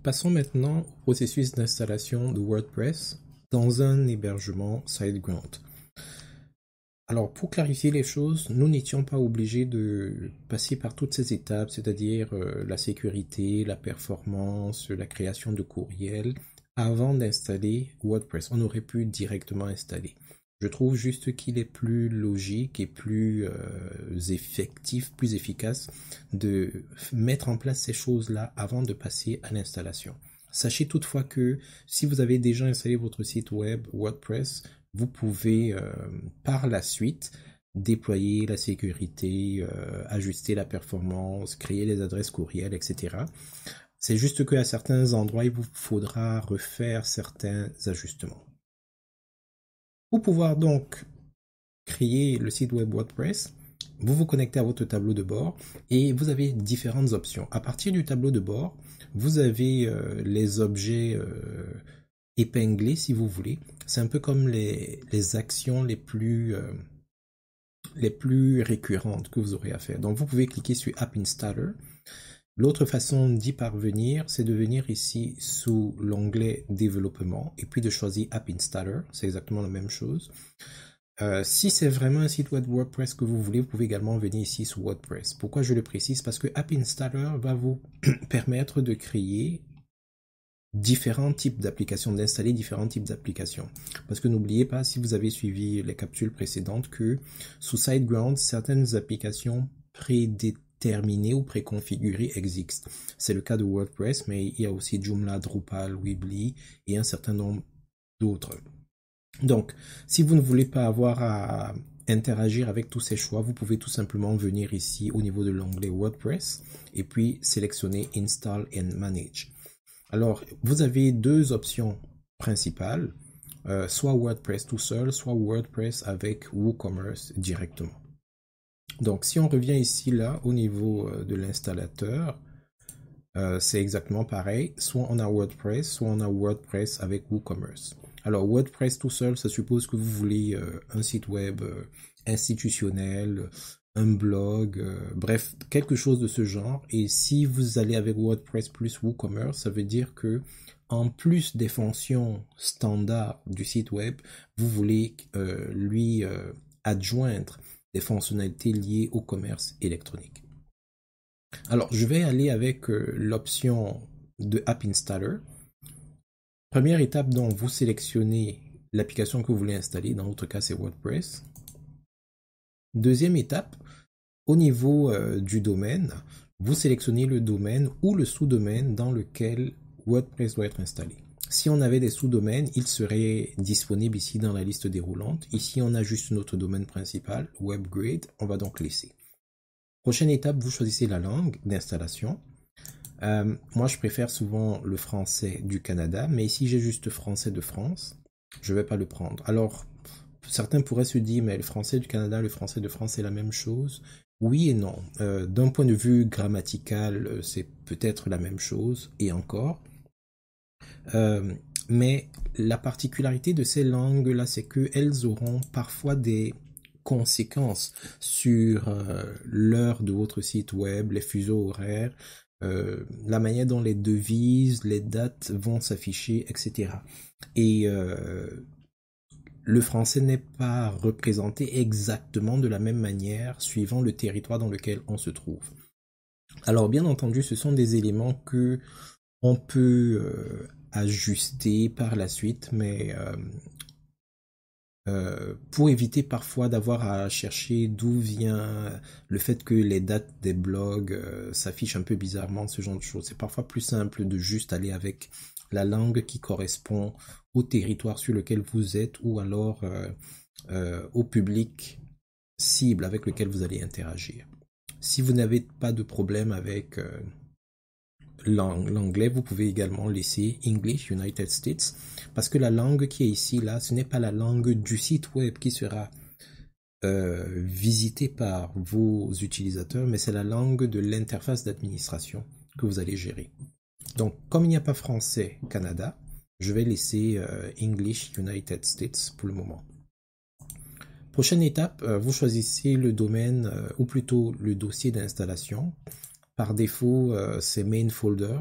Passons maintenant au processus d'installation de WordPress dans un hébergement SiteGround. Alors, pour clarifier les choses, nous n'étions pas obligés de passer par toutes ces étapes, c'est-à-dire la sécurité, la performance, la création de courriels, avant d'installer WordPress. On aurait pu directement installer. Je trouve juste qu'il est plus logique et plus effectif, plus efficace de mettre en place ces choses-là avant de passer à l'installation. Sachez toutefois que si vous avez déjà installé votre site web WordPress, vous pouvez par la suite déployer la sécurité, ajuster la performance, créer les adresses courriel, etc. C'est juste qu'à certains endroits, il vous faudra refaire certains ajustements. Pour pouvoir donc créer le site web WordPress, vous vous connectez à votre tableau de bord et vous avez différentes options. À partir du tableau de bord, vous avez les objets épinglés si vous voulez. C'est un peu comme les actions les plus récurrentes que vous aurez à faire. Donc vous pouvez cliquer sur App Installer. L'autre façon d'y parvenir, c'est de venir ici sous l'onglet Développement et puis de choisir App Installer. C'est exactement la même chose. Si c'est vraiment un site web WordPress que vous voulez, vous pouvez également venir ici sous WordPress. Pourquoi je le précise? Parce que App Installer va vous permettre de créer différents types d'applications, d'installer différents types d'applications. Parce que n'oubliez pas, si vous avez suivi les capsules précédentes, que sous SiteGround, certaines applications prédéterminées ou préconfigurées existent. C'est le cas de WordPress, mais il y a aussi Joomla, Drupal, Weebly et un certain nombre d'autres. Donc, si vous ne voulez pas avoir à interagir avec tous ces choix, vous pouvez tout simplement venir ici au niveau de l'onglet WordPress et puis sélectionner Install and Manage. Alors, vous avez deux options principales, soit WordPress tout seul, soit WordPress avec WooCommerce directement. Donc, si on revient ici, là, au niveau de l'installateur, c'est exactement pareil. Soit on a WordPress, soit on a WordPress avec WooCommerce. Alors, WordPress tout seul, ça suppose que vous voulez un site web institutionnel, un blog, bref, quelque chose de ce genre. Et si vous allez avec WordPress plus WooCommerce, ça veut dire que en plus des fonctions standards du site web, vous voulez lui adjoindre des fonctionnalités liées au commerce électronique. Alors, je vais aller avec l'option de App Installer. Première étape, donc, vous sélectionnez l'application que vous voulez installer. Dans notre cas, c'est WordPress. Deuxième étape, au niveau du domaine, vous sélectionnez le domaine ou le sous-domaine dans lequel WordPress doit être installé. Si on avait des sous-domaines, ils seraient disponibles ici dans la liste déroulante. Ici, on a juste notre domaine principal, WebGrid. On va donc laisser. Prochaine étape, vous choisissez la langue d'installation. Moi, je préfère souvent le français du Canada, mais ici, j'ai juste français de France. Je ne vais pas le prendre. Alors, certains pourraient se dire, mais le français du Canada, le français de France, c'est la même chose. Oui et non. D'un point de vue grammatical, c'est peut-être la même chose, et encore. Mais la particularité de ces langues-là, c'est qu'elles auront parfois des conséquences sur l'heure de votre site web, les fuseaux horaires, la manière dont les devises, les dates vont s'afficher, etc. Et le français n'est pas représenté exactement de la même manière suivant le territoire dans lequel on se trouve. Alors bien entendu, ce sont des éléments que on peut ajuster par la suite, mais pour éviter parfois d'avoir à chercher d'où vient le fait que les dates des blogs s'affichent un peu bizarrement, ce genre de choses. C'est parfois plus simple de juste aller avec la langue qui correspond au territoire sur lequel vous êtes ou alors au public cible avec lequel vous allez interagir. Si vous n'avez pas de problème avec l'anglais, vous pouvez également laisser English United States parce que la langue qui est ici, là, ce n'est pas la langue du site web qui sera visitée par vos utilisateurs, mais c'est la langue de l'interface d'administration que vous allez gérer. Donc, comme il n'y a pas français Canada, je vais laisser English United States pour le moment. Prochaine étape, vous choisissez le domaine ou plutôt le dossier d'installation. Par défaut, c'est main folder.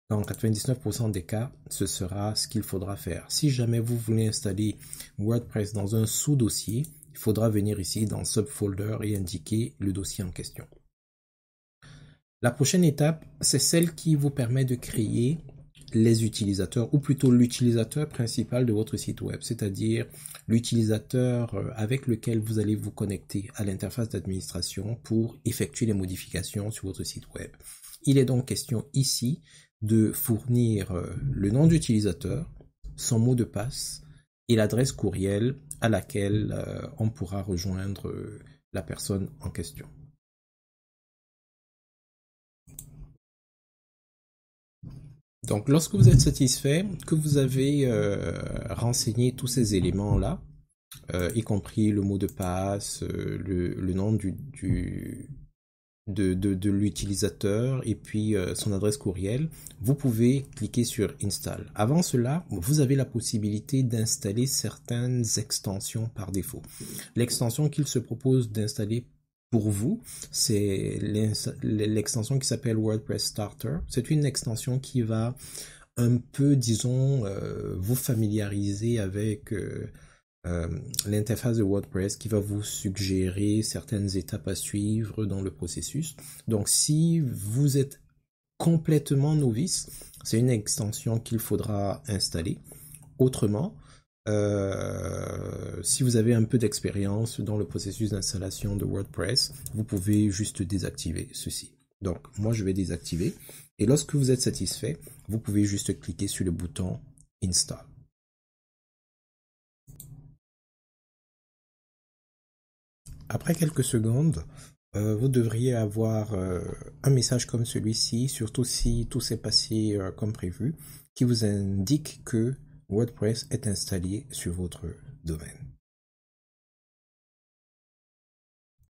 Dans 99% des cas, ce sera ce qu'il faudra faire. Si jamais vous voulez installer WordPress dans un sous-dossier, il faudra venir ici dans Subfolder et indiquer le dossier en question. La prochaine étape, c'est celle qui vous permet de créer les utilisateurs, ou plutôt l'utilisateur principal de votre site web, c'est-à-dire l'utilisateur avec lequel vous allez vous connecter à l'interface d'administration pour effectuer les modifications sur votre site web. Il est donc question ici de fournir le nom d'utilisateur, son mot de passe et l'adresse courriel à laquelle on pourra rejoindre la personne en question. Donc, lorsque vous êtes satisfait, que vous avez renseigné tous ces éléments-là, y compris le mot de passe, le nom de l'utilisateur et puis son adresse courriel, vous pouvez cliquer sur Install. Avant cela, vous avez la possibilité d'installer certaines extensions par défaut. L'extension qu'il se propose d'installer pour vous, c'est l'extension qui s'appelle WordPress Starter. C'est une extension qui va un peu, disons, vous familiariser avec l'interface de WordPress, qui va vous suggérer certaines étapes à suivre dans le processus. Donc, si vous êtes complètement novice, c'est une extension qu'il faudra installer. Autrement, si vous avez un peu d'expérience dans le processus d'installation de WordPress, vous pouvez juste désactiver ceci. Donc, moi, je vais désactiver. Et lorsque vous êtes satisfait, vous pouvez juste cliquer sur le bouton Install. Après quelques secondes, vous devriez avoir un message comme celui-ci, surtout si tout s'est passé comme prévu, qui vous indique que WordPress est installé sur votre domaine.